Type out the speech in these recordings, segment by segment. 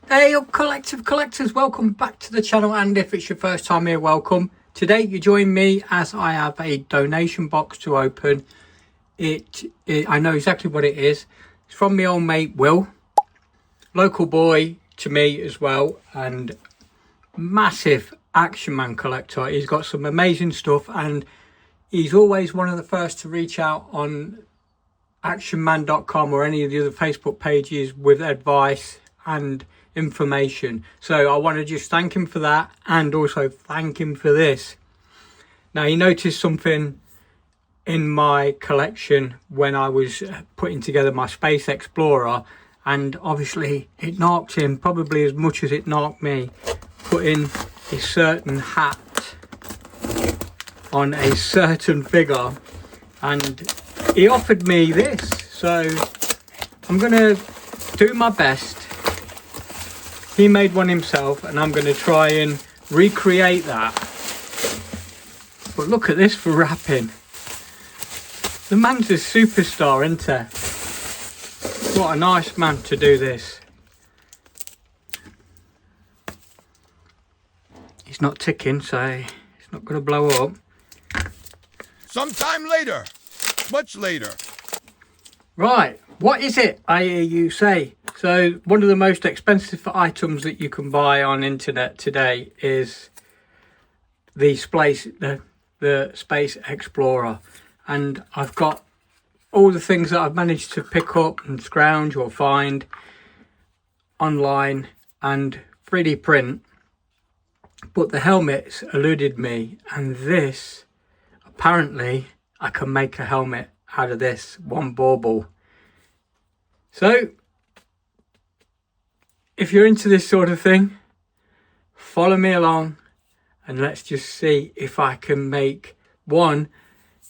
Hey up collective collectors, welcome back to the channel, and if it's your first time here, welcome. Today you join me as I have a donation box to open. I know exactly what it is. It's from my old mate Will, local boy to me as well, and massive Action Man collector. He's got some amazing stuff, and he's always one of the first to reach out on actionman.com or any of the other Facebook pages with advice and information. So I want to just thank him for that, and also thank him for this. Now, he noticed something in my collection when I was putting together my Space Explorer, and obviously it knocked him probably as much as it knocked me, putting a certain hat on a certain figure, and he offered me this, so I'm gonna do my best. He made one himself, and I'm going to try and recreate that. But look at this for wrapping. The man's a superstar, isn't he? What a nice man to do this. He's not ticking, so it's not going to blow up. Sometime later. Much later. Right, what is it, I hear you say? So one of the most expensive items that you can buy on internet today is the Space Explorer, and I've got all the things that I've managed to pick up and scrounge or find online and 3D print, but the helmets eluded me, and this, apparently I can make a helmet out of this one bauble. So if you're into this sort of thing, follow me along and let's just see if I can make one.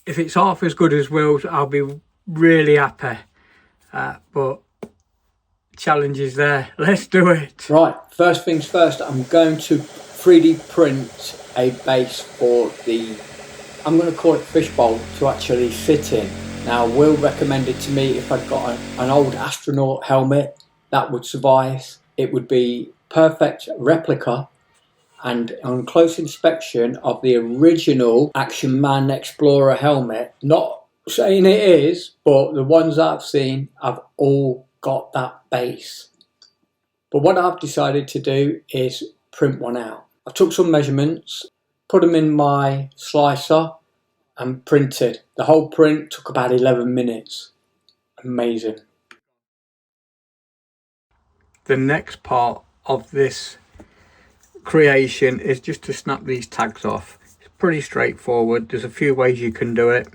If it's half as good as Will's, I'll be really happy. But challenge is there. Let's do it. Right, first things first, I'm going to 3D print a base for the, I'm going to call it fishbowl, to actually sit in. Now, Will recommended to me if I'd got an old astronaut helmet, that would suffice. It would be perfect replica, and on close inspection of the original Action Man Explorer helmet, not saying it is, but the ones I've seen have all got that base. But what I've decided to do is print one out. I took some measurements, put them in my slicer and printed. The whole print took about 11 minutes. Amazing. The next part of this creation is just to snap these tags off. It's pretty straightforward. There's a few ways you can do it.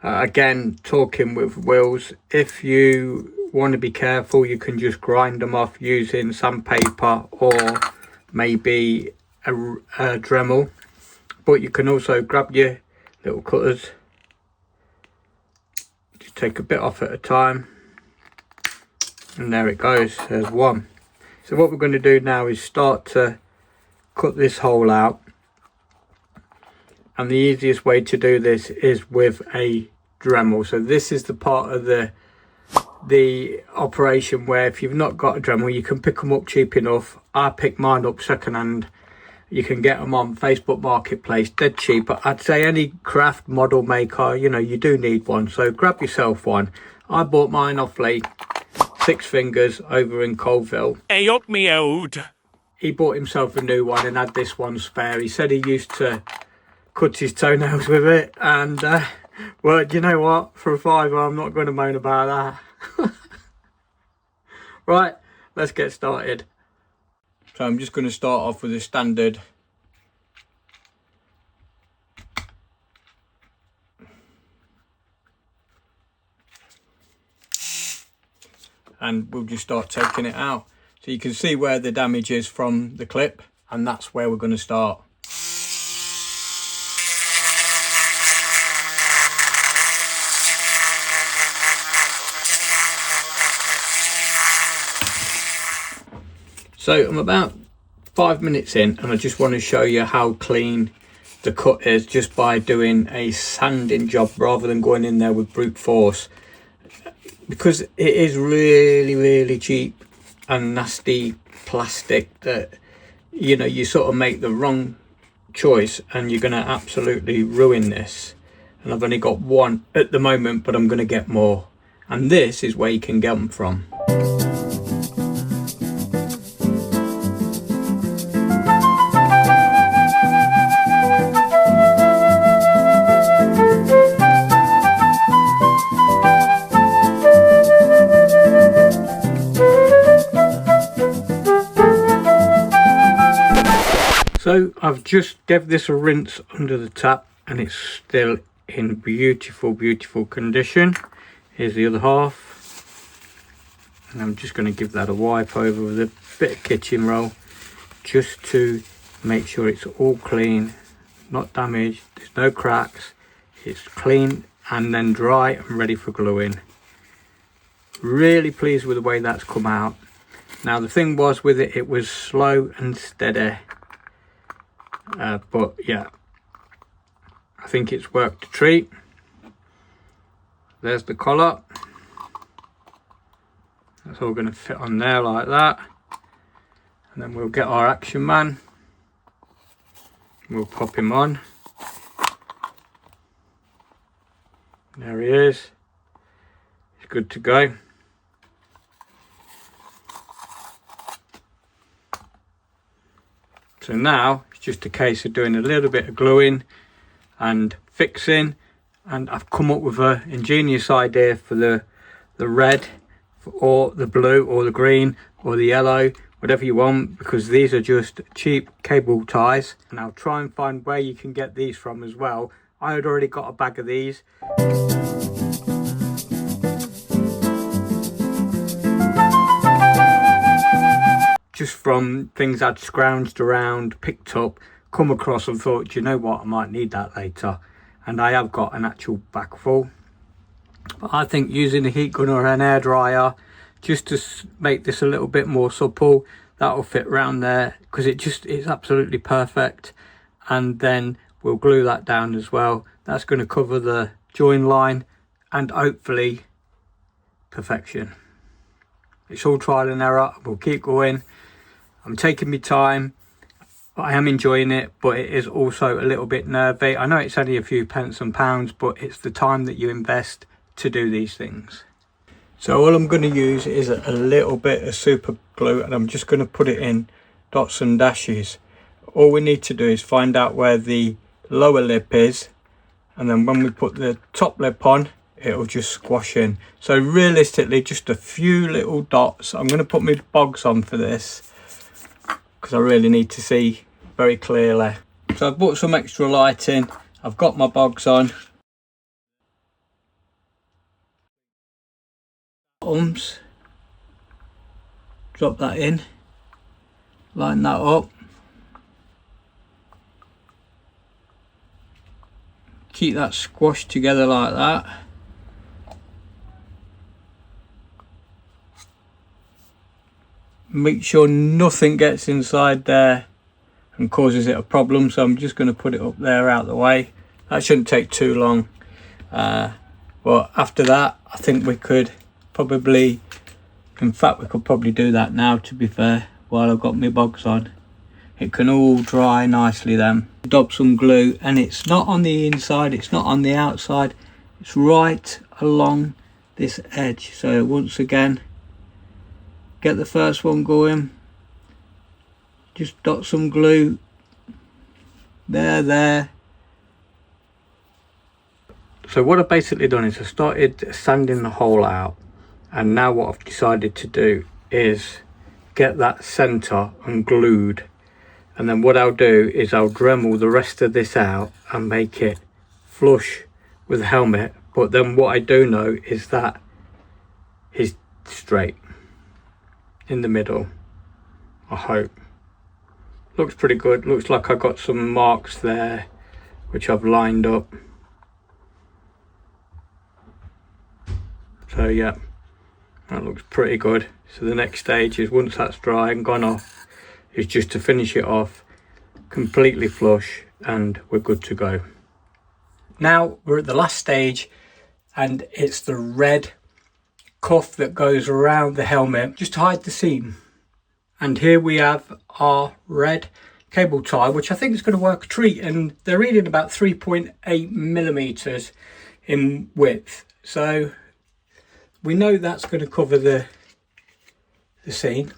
Again, talking with Wills, if you want to be careful, you can just grind them off using sandpaper or maybe a Dremel. But you can also grab your little cutters, just take a bit off at a time, and there it goes, there's one. So what we're going to do now is start to cut this hole out, and the easiest way to do this is with a Dremel. So this is the part of the operation where if you've not got a Dremel, you can pick them up cheap enough. I picked mine up second hand. You can get them on Facebook Marketplace, dead cheap. But I'd say any craft model maker, you know, you do need one, so grab yourself one. I bought mine off Lee, Six Fingers, over in Colville. Hey up me old. He bought himself a new one and had this one spare. He said he used to cut his toenails with it, and well, you know what, for a £5 I'm not going to moan about that. Right, let's get started. So I'm just going to start off with a standard and we'll just start taking it out. So you can see where the damage is from the clip, and that's where we're going to start. So I'm about 5 minutes in, and I just want to show you how clean the cut is just by doing a sanding job rather than going in there with brute force. because it is really cheap and nasty plastic that, you know, you sort of make the wrong choice and you're going to absolutely ruin this. And I've only got one at the moment, but I'm going to get more, and this is where you can get them from. So I've just gave this a rinse under the tap and it's still in beautiful condition. Here's the other half, and I'm just going to give that a wipe over with a bit of kitchen roll just to make sure it's all clean, not damaged, there's no cracks, it's clean and then dry and ready for gluing. Really pleased with the way that's come out. Now the thing was with it, it was slow and steady. But yeah, I think it's worked a treat. There's the collar. That's all going to fit on there like that. And then we'll get our action man. We'll pop him on. There he is. He's good to go. So now it's just a case of doing a little bit of gluing and fixing, and I've come up with an ingenious idea for the red or the blue or the green or the yellow, whatever you want, because these are just cheap cable ties, and I'll try and find where you can get these from as well. I had already got a bag of these. Just from things I'd scrounged around, picked up, come across and thought, do you know what, I might need that later. And I have got an actual bag full. But I think using a heat gun or an air dryer just to make this a little bit more supple, that'll fit around there, because it's absolutely perfect. And then we'll glue that down as well. That's going to cover the join line and hopefully perfection. It's all trial and error. We'll keep going. I'm taking my time. I am enjoying it, but it is also a little bit nervy. I know it's only a few pence and pounds, but it's the time that you invest to do these things. So all I'm going to use is a little bit of super glue, and I'm just going to put it in dots and dashes. All we need to do is find out where the lower lip is, and then when we put the top lip on, it'll just squash in. So realistically, just a few little dots. I'm going to put my bogs on for this, because I really need to see very clearly. So I've bought some extra lighting. I've got my bogs on. Drop that in. Line that up. Keep that squashed together like that. Make sure nothing gets inside there and causes it a problem, so I'm just going to put it up there out the way. That shouldn't take too long, but after that I think we could probably, in fact we could probably do that now, to be fair, while I've got my bogs on. It can all dry nicely then. Dab some glue, and it's not on the inside, it's not on the outside, it's right along this edge. So once again, get the first one going, just dot some glue there. So what I've basically done is I started sanding the hole out, and now what I've decided to do is get that centre unglued, and then what I'll do is I'll Dremel the rest of this out and make it flush with the helmet. But then what I do know is that is straight in the middle, I hope. Looks pretty good. Looks like I got some marks there which I've lined up. So yeah, that looks pretty good. So the next stage is, once that's dry and gone off, is just to finish it off completely flush and we're good to go. Now we're at the last stage, and it's the red cuff that goes around the helmet just to hide the seam. And here we have our red cable tie, which I think is going to work a treat, and they're reading about 3.8 millimeters in width, so we know that's going to cover the scene.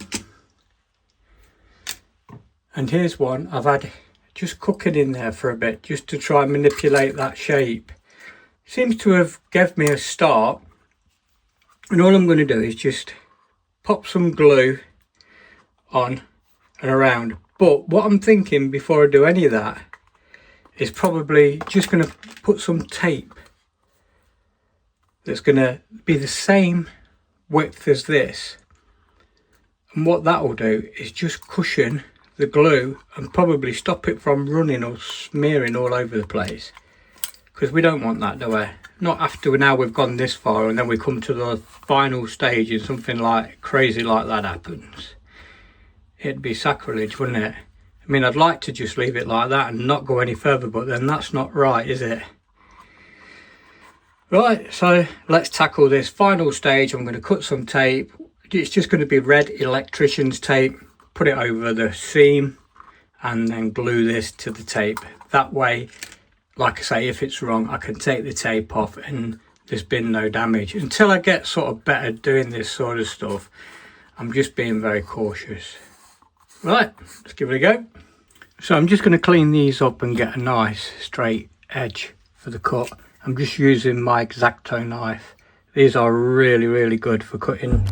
And here's one I've had just cooking in there for a bit, just to try and manipulate that shape. Seems to have given me a start, and all I'm going to do is just pop some glue on and around. But what I'm thinking before I do any of that is probably just going to put some tape that's going to be the same width as this, and what that will do is just cushion the glue and probably stop it from running or smearing all over the place, because we don't want that, do we? Not after now we've gone this far and then we come to the final stage and something like crazy like that happens. It'd be sacrilege, wouldn't it? I mean, I'd like to just leave it like that and not go any further, but then that's not right, is it? Right, so let's tackle this final stage. I'm going to cut some tape. It's just going to be red electrician's tape. Put it over the seam and then glue this to the tape. That way, like I say, if it's wrong, I can take the tape off and there's been no damage. Until I get sort of better doing this sort of stuff, I'm just being very cautious. Right, let's give it a go. So I'm just going to clean these up and get a nice straight edge for the cut. I'm just using my X-Acto knife. These are really, really good for cutting.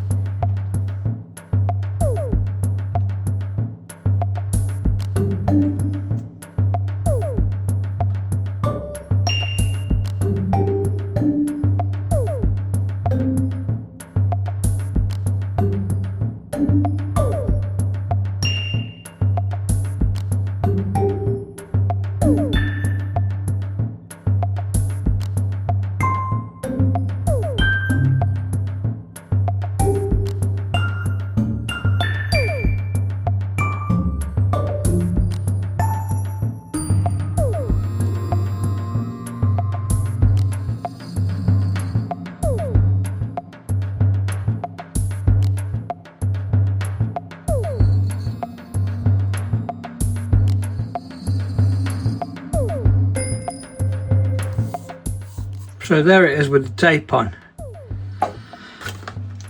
So there it is with the tape on.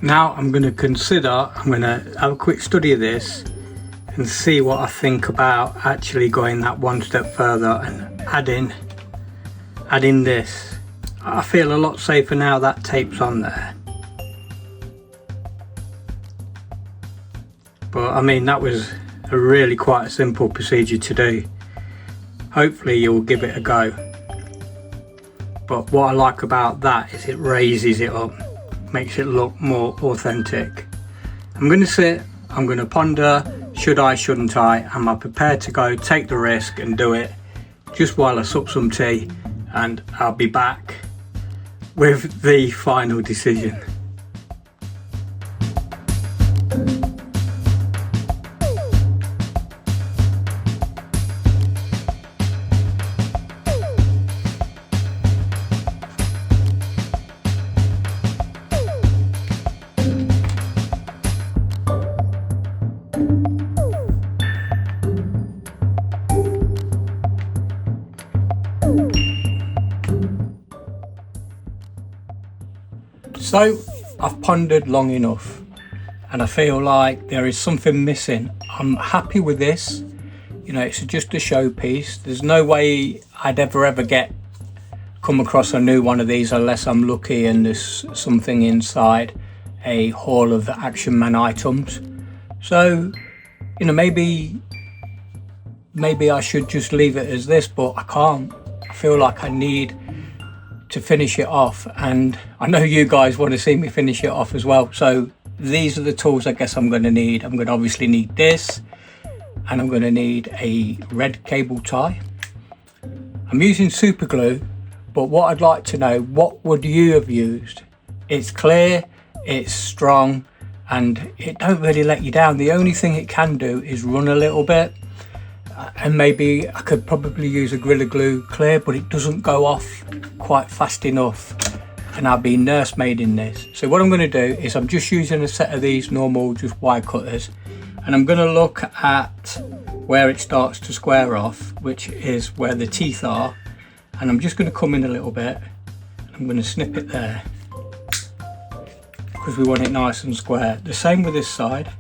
Now I'm going to have a quick study of this and see what I think about actually going that one step further and adding this. I feel a lot safer now that tape's on there. But I mean, that was a really quite a simple procedure to do. Hopefully you'll give it a go. But what I like about that is it raises it up, makes it look more authentic. I'm going to sit, I'm going to ponder, should I, shouldn't I? Am I prepared to go take the risk and do it just while I sup some tea, and I'll be back with the final decision. So I've pondered long enough and I feel like there is something missing. I'm happy with this, you know, it's just a showpiece. There's no way I'd ever come across a new one of these unless I'm lucky and there's something inside a haul of Action Man items. So, you know, maybe I should just leave it as this, but I can't. I feel like I need to finish it off, and I know you guys want to see me finish it off as well. So these are the tools I guess I'm going to need. I'm going to obviously need this, and I'm going to need a red cable tie. I'm using super glue, but what I'd like to know, what would you have used? It's clear, it's strong, and it don't really let you down. The only thing it can do is run a little bit, and maybe I could probably use a Gorilla Glue clear, but it doesn't go off quite fast enough, and I'll be nursemaid in this. So what I'm going to do is I'm just using a set of these normal just wire cutters, And I'm going to look at where it starts to square off, which is where the teeth are, and I'm just going to come in a little bit. I'm going to snip it there because we want it nice and square. The same with this side.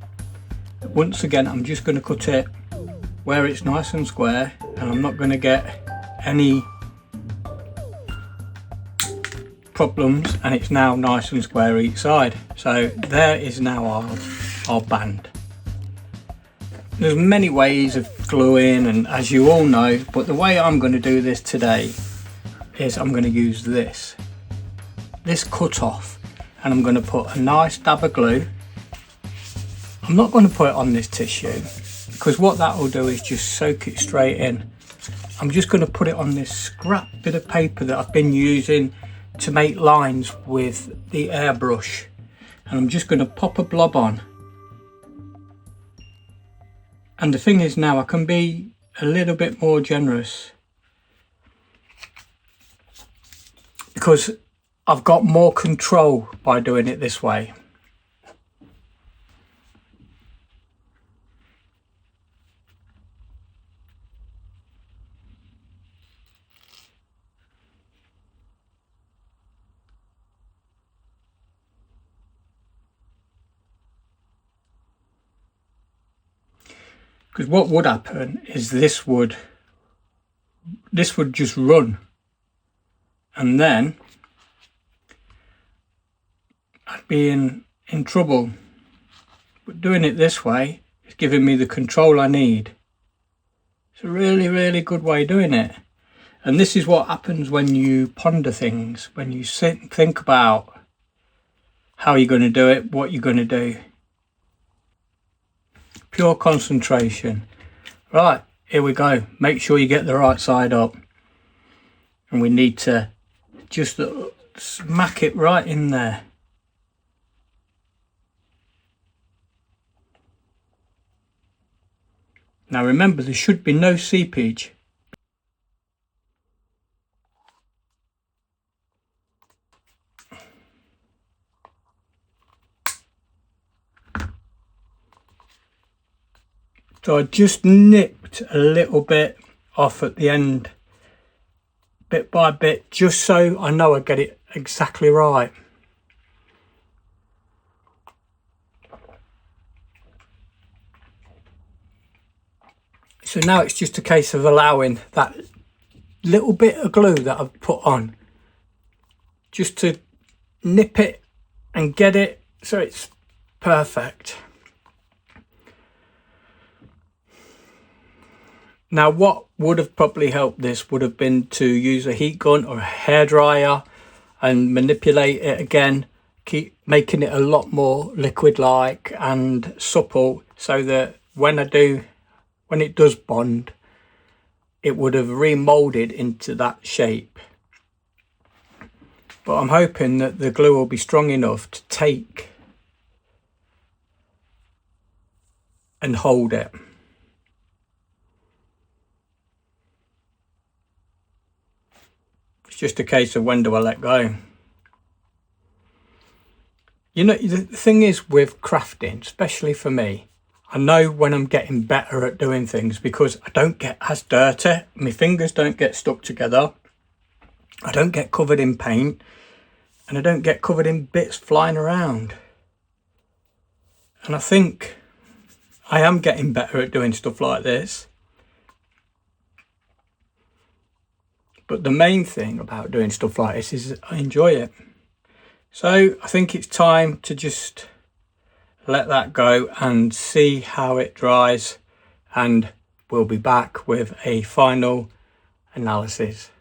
Once again, I'm just going to cut it where it's nice and square, and I'm not going to get any problems, and it's now nice and square each side. So there is now our band. There's many ways of gluing, and as you all know, but the way I'm going to do this today is I'm going to use this cut off, and I'm going to put a nice dab of glue. I'm not going to put it on this tissue because what that will do is just soak it straight in. I'm just going to put it on this scrap bit of paper that I've been using to make lines with the airbrush, and I'm just going to pop a blob on. And the thing is, now I can be a little bit more generous because I've got more control by doing it this way. Because what would happen is this would just run, and then I'd be in trouble. But doing it this way is giving me the control I need. It's a really, really good way of doing it. And this is what happens when you ponder things, when you sit and think about how you're going to do it, what you're going to do. Pure concentration. Right, here we go. Make sure you get the right side up. And we need to just smack it right in there. Now remember, there should be no seepage. So I just nipped a little bit off at the end, bit by bit, just so I know I get it exactly right. So now it's just a case of allowing that little bit of glue that I've put on just to nip it and get it so it's perfect. Now what would have probably helped this would have been to use a heat gun or a hairdryer and manipulate it again, keep making it a lot more liquid-like and supple, so that when it does bond, it would have remolded into that shape. But I'm hoping that the glue will be strong enough to take and hold it. It's just a case of when do I let go. You know, the thing is with crafting, especially for me, I know when I'm getting better at doing things because I don't get as dirty. My fingers don't get stuck together. I don't get covered in paint, and I don't get covered in bits flying around. And I think I am getting better at doing stuff like this. But the main thing about doing stuff like this is I enjoy it. So I think it's time to just let that go and see how it dries, and we'll be back with a final analysis.